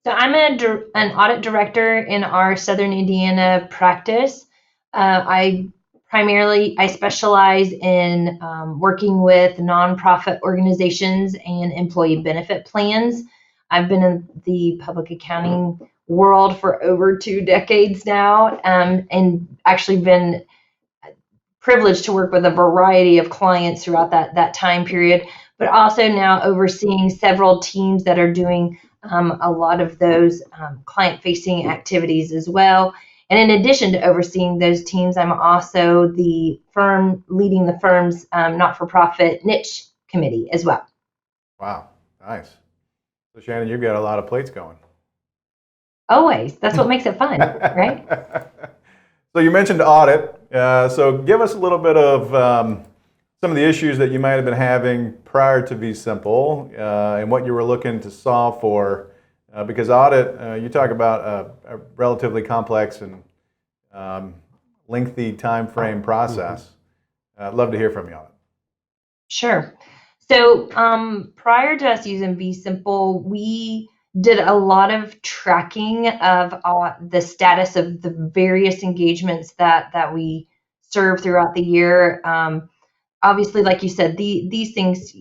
So I'm an audit director in our Southern Indiana practice. I specialize in working with nonprofit organizations and employee benefit plans. I've been in the public accounting world for over 2 decades now, and actually been privileged to work with a variety of clients throughout that time period, but also now overseeing several teams that are doing a lot of those client facing activities as well. And in addition to overseeing those teams, I'm also the firm leading the firm's not for profit niche committee as well. Wow, nice. So Shannon, you've got a lot of plates going. Always. That's what makes it fun, right? So you mentioned audit. So give us a little bit of some of the issues that you might have been having prior to Vsimple and what you were looking to solve for. Because audit, you talk about a relatively complex and lengthy time frame process. I'd love to hear from you on it. Sure. So prior to us using Vsimple, we did a lot of tracking of the status of the various engagements that we serve throughout the year. Obviously, like you said, these things,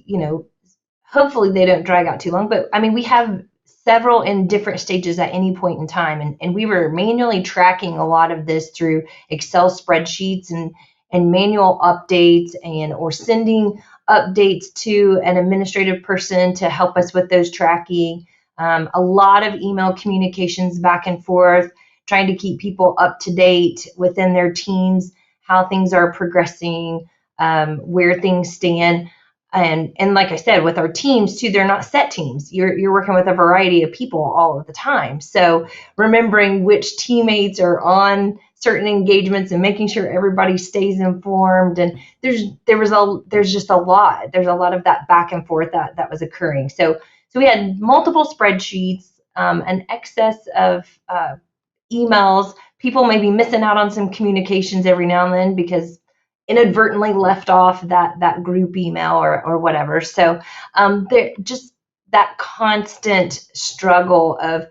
hopefully they don't drag out too long. But I mean, we have several in different stages at any point in time, and we were manually tracking a lot of this through Excel spreadsheets and manual updates or sending updates to an administrative person to help us with those tracking. A lot of email communications back and forth, trying to keep people up to date within their teams, how things are progressing, where things stand. And like I said, with our teams too, they're not set teams. You're working with a variety of people all of the time. So remembering which teammates are on certain engagements and making sure everybody stays informed. And there's just a lot. There's a lot of that back and forth that was occurring. So we had multiple spreadsheets, an excess of emails. People may be missing out on some communications every now and then because inadvertently left off that group email or whatever. So there just that constant struggle of,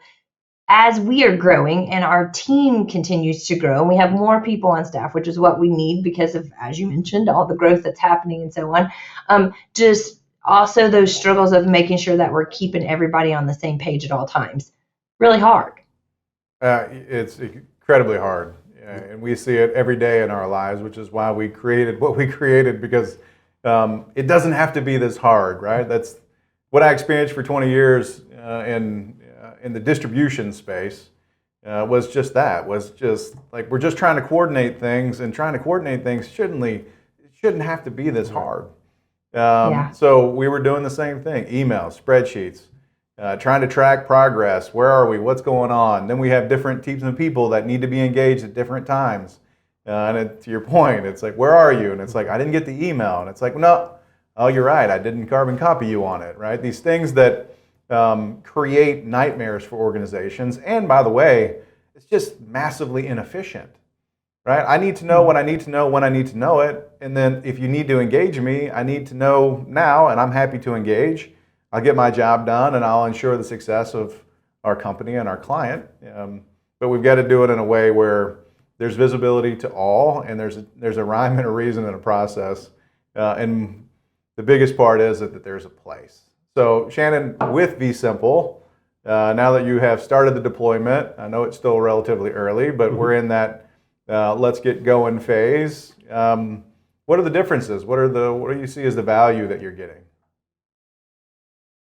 as we are growing and our team continues to grow and we have more people on staff, which is what we need because of, as you mentioned, all the growth that's happening and so on, just also those struggles of making sure that we're keeping everybody on the same page at all times. Really hard. It's incredibly hard. And we see it every day in our lives, which is why we created what we created, because it doesn't have to be this hard, right? That's what I experienced for 20 years in the distribution space. Was just that. Was just like we're just trying to coordinate things, and trying to coordinate things shouldn't have to be this hard. So we were doing the same thing: emails, spreadsheets. Trying to track progress. Where are we? What's going on? Then we have different teams of people that need to be engaged at different times. To your point, it's like, where are you? And it's like, I didn't get the email. And it's like, no, oh, you're right. I didn't carbon copy you on it, right? These things that create nightmares for organizations. And by the way, it's just massively inefficient, right? I need to know what I need to know when I need to know it. And then if you need to engage me, I need to know now, and I'm happy to engage. I'll get my job done, and I'll ensure the success of our company and our client. But we've got to do it in a way where there's visibility to all, and there's a rhyme and a reason and a process. And the biggest part is that there's a place. So Shannon, with Vsimple, now that you have started the deployment, I know it's still relatively early, but we're in that let's get going phase. What are the differences? What do you see as the value that you're getting?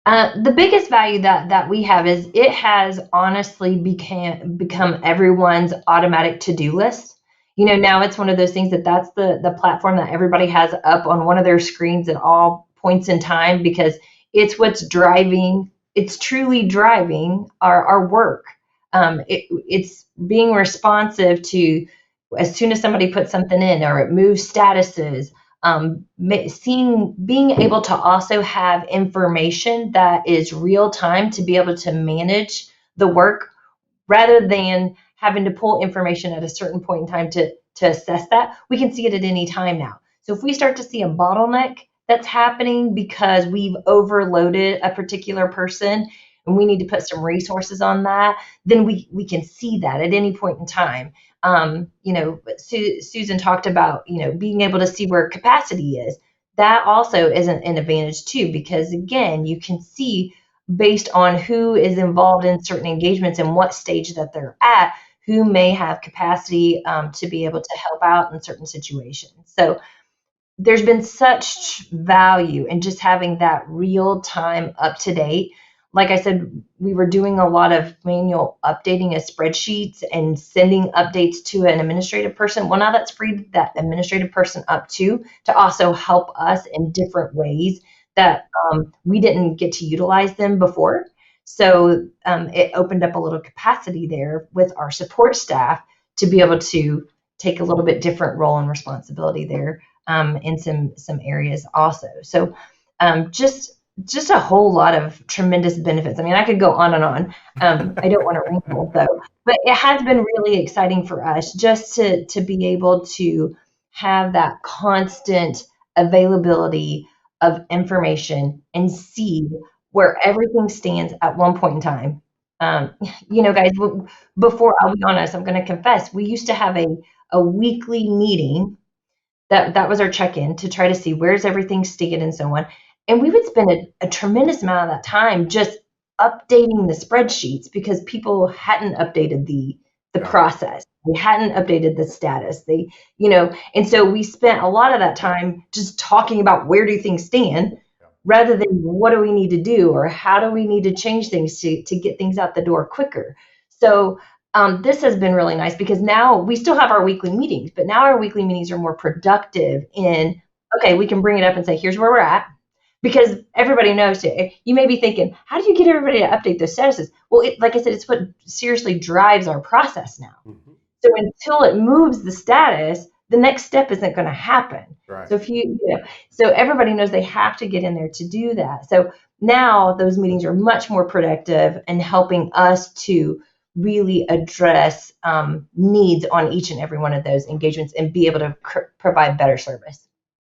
The biggest value that we have is it has honestly become everyone's automatic to-do list. Now it's one of those things that's the platform that everybody has up on one of their screens at all points in time, because it's what's driving, it's truly driving our work. It's being responsive to, as soon as somebody puts something in or it moves statuses, being able to also have information that is real time to be able to manage the work, rather than having to pull information at a certain point in time to assess that. We can see it at any time now. So if we start to see a bottleneck that's happening because we've overloaded a particular person, and we need to put some resources on that, then we can see that at any point in time. But Susan talked about, being able to see where capacity is. That also is an advantage too, because again, you can see based on who is involved in certain engagements and what stage that they're at, who may have capacity to be able to help out in certain situations. So there's been such value in just having that real time up to date. Like I said, we were doing a lot of manual updating of spreadsheets and sending updates to an administrative person. Well, now that's freed that administrative person up to also help us in different ways that we didn't get to utilize them before. So it opened up a little capacity there with our support staff to be able to take a little bit different role and responsibility there in some areas also. So just a whole lot of tremendous benefits. I mean, I could go on and on. I don't want to ramble though, but it has been really exciting for us just to be able to have that constant availability of information and see where everything stands at one point in time. Guys, before, I'll be honest, I'm going to confess, we used to have a weekly meeting. That was our check-in to try to see where's everything stand and so on. And we would spend a tremendous amount of that time just updating the spreadsheets because people hadn't updated the process. They hadn't updated the status. And so we spent a lot of that time just talking about where do things stand rather than what do we need to do or how do we need to change things to get things out the door quicker. So this has been really nice because now we still have our weekly meetings, but now our weekly meetings are more productive in, okay, we can bring it up and say, here's where we're at. Because everybody knows it. You may be thinking, how do you get everybody to update their statuses? Well, like I said, it's what seriously drives our process now. Mm-hmm. So until it moves the status, the next step isn't going to happen. Right. So so everybody knows they have to get in there to do that. So now those meetings are much more productive and helping us to really address needs on each and every one of those engagements and be able to provide better service.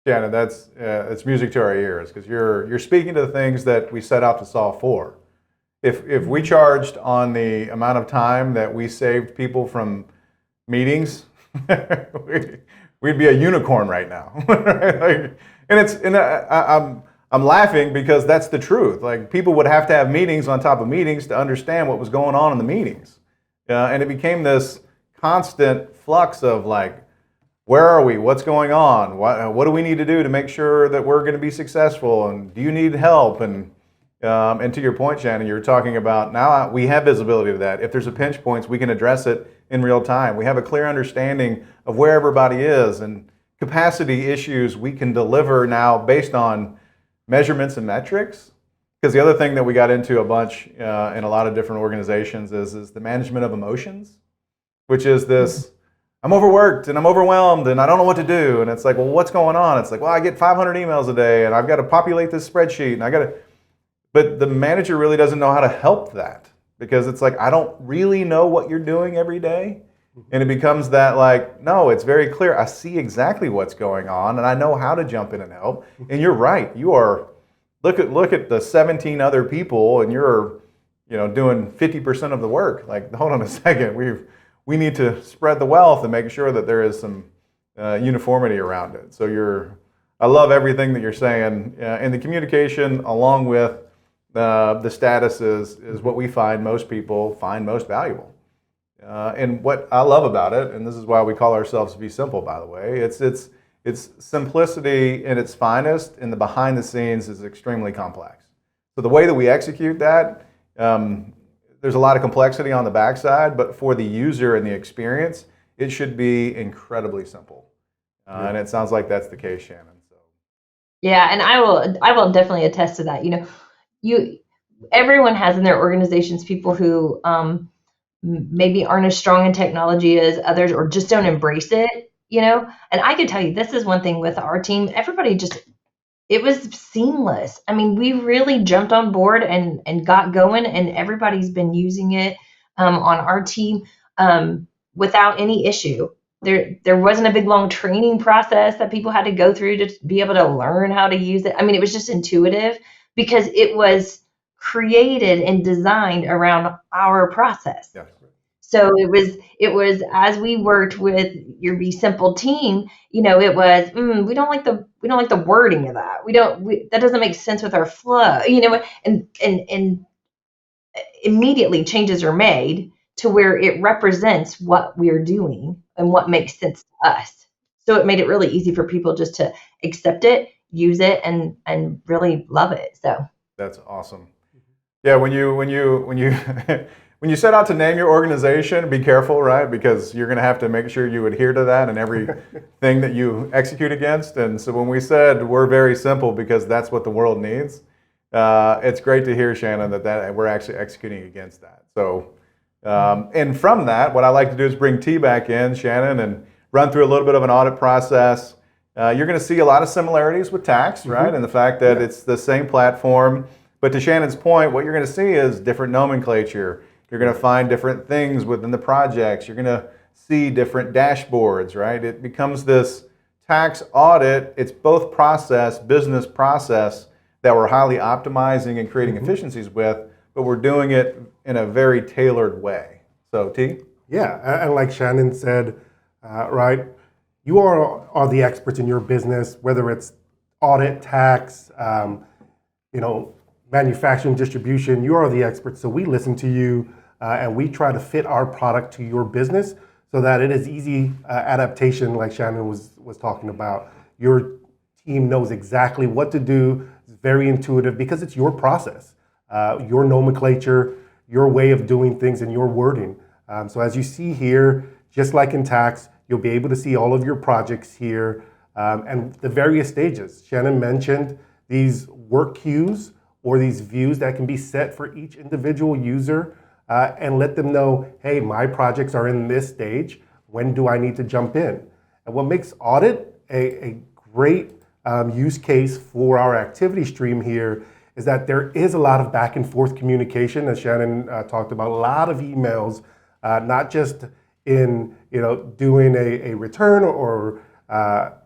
Shannon, it's music to our ears because you're speaking to the things that we set out to solve for. If we charged on the amount of time that we saved people from meetings, we'd be a unicorn right now. I'm laughing because that's the truth. Like people would have to have meetings on top of meetings to understand what was going on in the meetings, and it became this constant flux of like, where are we? What's going on? What do we need to do to make sure that we're going to be successful? And do you need help? And to your point, Shannon, you're talking about now we have visibility to that. If there's a pinch points, we can address it in real time. We have a clear understanding of where everybody is and capacity issues we can deliver now based on measurements and metrics. Because the other thing that we got into a bunch in a lot of different organizations is the management of emotions, which is this. I'm overworked and I'm overwhelmed and I don't know what to do. And it's like, well, what's going on? It's like, well, I get 500 emails a day and I've got to populate this spreadsheet and but the manager really doesn't know how to help that because it's like, I don't really know what you're doing every day. And it becomes that like, no, it's very clear. I see exactly what's going on and I know how to jump in and help. And you're right. You are, look at the 17 other people and you're, doing 50% of the work. Like, hold on a second. We need to spread the wealth and make sure that there is some uniformity around it. So I love everything that you're saying. And the communication along with the status is what we find most people find most valuable. And what I love about it, and this is why we call ourselves Vsimple, by the way, it's simplicity in its finest, and the behind the scenes is extremely complex. So the way that we execute that, there's a lot of complexity on the backside, but for the user and the experience, it should be incredibly simple. And it sounds like that's the case, Shannon. So. Yeah, and I will definitely attest to that. Everyone has in their organizations people who maybe aren't as strong in technology as others or just don't embrace it, And I can tell you, this is one thing with our team. Everybody it was seamless. I mean, we really jumped on board and got going, and everybody's been using it on our team without any issue. There wasn't a big long training process that people had to go through to be able to learn how to use it. I mean, it was just intuitive because it was created and designed around our process. Yeah. So it was as we worked with your Vsimple team, it was we don't like the wording of that. That doesn't make sense with our flow, and immediately changes are made to where it represents what we're doing and what makes sense to us. So it made it really easy for people just to accept it, use it, and really love it. So That's awesome. Yeah, when you when you set out to name your organization, be careful, right? Because you're going to have to make sure you adhere to that in everything that you execute against. And so when we said we're very simple because that's what the world needs, it's great to hear, Shannon, that we're actually executing against that. So, and from that, what I like to do is bring T back in, Shannon, and run through a little bit of an audit process. You're going to see a lot of similarities with tax, right? And the fact that it's the same platform. But to Shannon's point, what you're going to see is different nomenclature. You're going to find different things within the projects. You're going to see different dashboards, right? It becomes this tax audit. It's both business process that we're highly optimizing and creating efficiencies with, but we're doing it in a very tailored way. So, T? Yeah, and like Shannon said, right, you are the experts in your business, whether it's audit, tax, manufacturing, distribution, you are the experts. So we listen to you and we try to fit our product to your business so that it is easy adaptation, like Shannon was talking about. Your team knows exactly what to do. It's very intuitive because it's your process, your nomenclature, your way of doing things, and your wording. So as you see here, just like in tax, you'll be able to see all of your projects here and the various stages. Shannon mentioned these work queues or these views that can be set for each individual user and let them know, hey, my projects are in this stage. When do I need to jump in? And what makes audit a great use case for our activity stream here is that there is a lot of back and forth communication, as Shannon talked about, a lot of emails, not just in doing a return or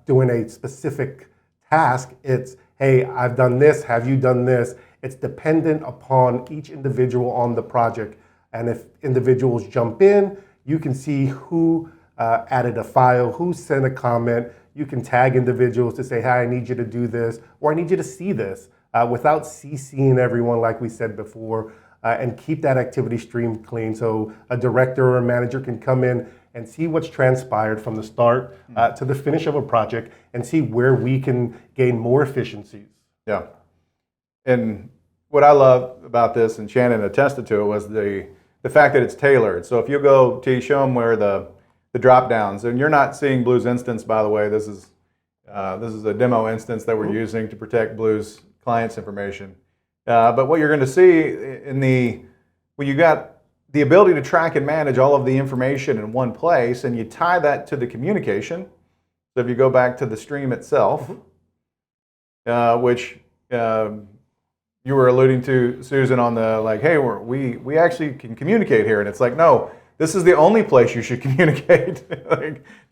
doing a specific task. It's, hey, I've done this, have you done this? It's dependent upon each individual on the project. And if individuals jump in, you can see who added a file, who sent a comment. You can tag individuals to say, hey, I need you to do this, or I need you to see this, without CCing everyone like we said before, and keep that activity stream clean so a director or a manager can come in and see what's transpired from the start to the finish of a project and see where we can gain more efficiencies. Yeah. And what I love about this, and Shannon attested to it, was the fact that it's tailored. So if you go to show them where the drop downs, and you're not seeing Blue's instance, by the way, this is a demo instance that we're using to protect Blue's clients' information. But what you're going to see when you got the ability to track and manage all of the information in one place, and you tie that to the communication. So if you go back to the stream itself, which you were alluding to, Susan, on the hey, we actually can communicate here, and it's like, no, this is the only place you should communicate.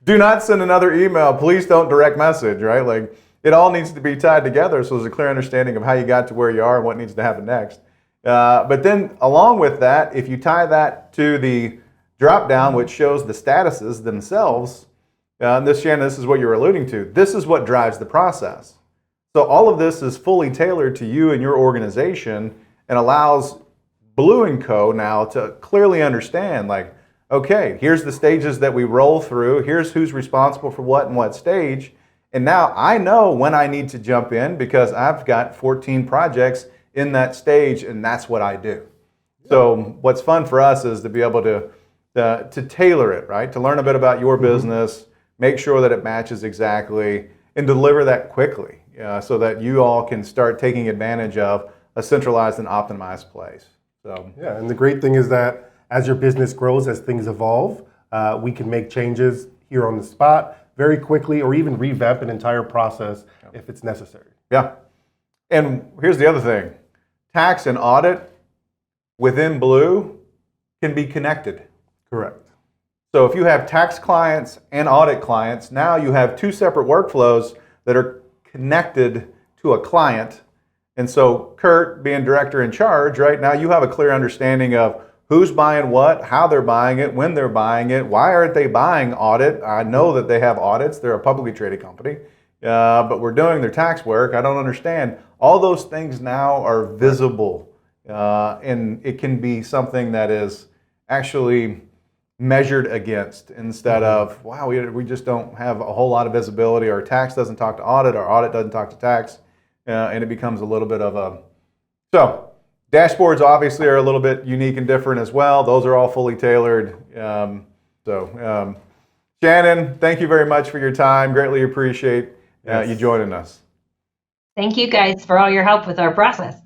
Do not send another email. Please don't direct message, right? It all needs to be tied together so there's a clear understanding of how you got to where you are and what needs to happen next. But then along with that, if you tie that to the drop down, which shows the statuses themselves, Shannon, this is what you're alluding to. This is what drives the process. So all of this is fully tailored to you and your organization and allows Blue & Co. now to clearly understand, okay, here's the stages that we roll through. Here's who's responsible for what and what stage. And now I know when I need to jump in because I've got 14 projects in that stage, and that's what I do. So what's fun for us is to be able to tailor it, right? To learn a bit about your business, make sure that it matches exactly, and deliver that quickly so that you all can start taking advantage of a centralized and optimized place. So yeah, and the great thing is that as your business grows, as things evolve, we can make changes here on the spot very quickly, or even revamp an entire process if it's necessary. Yeah. And here's the other thing. Tax and audit within Blue can be connected. Correct. So if you have tax clients and audit clients, now you have two separate workflows that are connected to a client. And so Kurt, being director in charge, right now you have a clear understanding of who's buying what, how they're buying it, when they're buying it, why aren't they buying Audit? I know that they have audits. They're a publicly traded company, but we're doing their tax work. I don't understand. All those things now are visible, and it can be something that is actually measured against instead of, wow, we just don't have a whole lot of visibility. Our tax doesn't talk to audit, our audit doesn't talk to tax, and it becomes a little bit of a... So dashboards obviously are a little bit unique and different as well. Those are all fully tailored. Shannon, thank you very much for your time. Greatly appreciate you joining us. Thank you guys for all your help with our process.